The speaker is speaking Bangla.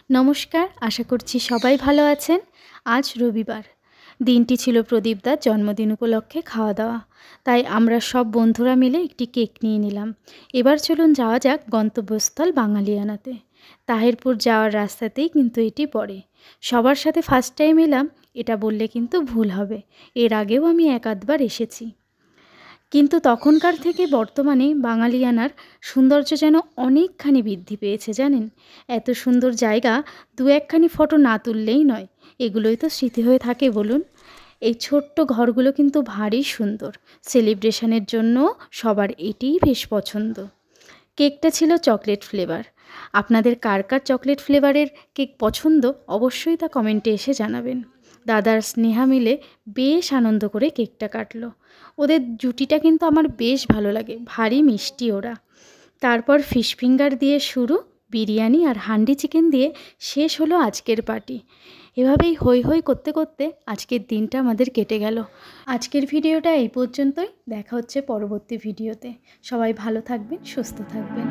নমস্কার, আশা করছি সবাই ভালো আছেন। আজ রবিবার, দিনটি ছিল প্রদীপদার জন্মদিন উপলক্ষে খাওয়া দাওয়া, তাই আমরা সব বন্ধুরা মিলে একটি কেক নিয়ে নিলাম। এবার চলুন যাওয়া যাক গন্তব্যস্থল বাঙালিয়ানাতে। তাহিরপুর যাওয়ার রাস্তাতেই কিন্তু এটি পড়ে। সবার সাথে ফার্স্ট টাইম এলাম এটা বললে কিন্তু ভুল হবে, এর আগেও আমি এক আধবার এসেছি। কিন্তু তখনকার থেকে বর্তমানে বাঙালিয়ানার সৌন্দর্য যেন অনেকখানি বৃদ্ধি পেয়েছে জানেন। এত সুন্দর জায়গা দু একখানি ফটো না তুললেই নয়, এগুলোই তো স্মৃতি হয়ে থাকে বলুন। এই ছোট্ট ঘরগুলো কিন্তু ভারী সুন্দর, সেলিব্রেশনের জন্য সবার এটিই বেশ পছন্দ। কেকটা ছিল চকলেট ফ্লেভার। আপনাদের কার কার চকলেট ফ্লেভারের কেক পছন্দ অবশ্যই তা কমেন্টে এসে জানাবেন। দাদার স্নেহা মিলে বেশ আনন্দ করে কেকটা কাটলো। ওদের জুটিটা কিন্তু আমার বেশ ভালো লাগে, ভারী মিষ্টি ওরা। তারপর ফিশ ফিঙ্গার দিয়ে শুরু, বিরিয়ানি আর হান্ডি চিকেন দিয়ে শেষ হলো আজকের পার্টি। এভাবেই হই হই করতে করতে আজকের দিনটা আমাদের কেটে গেল। আজকের ভিডিওটা এই পর্যন্তই, দেখা হচ্ছে পরবর্তী ভিডিওতে। সবাই ভালো থাকবেন, সুস্থ থাকবেন।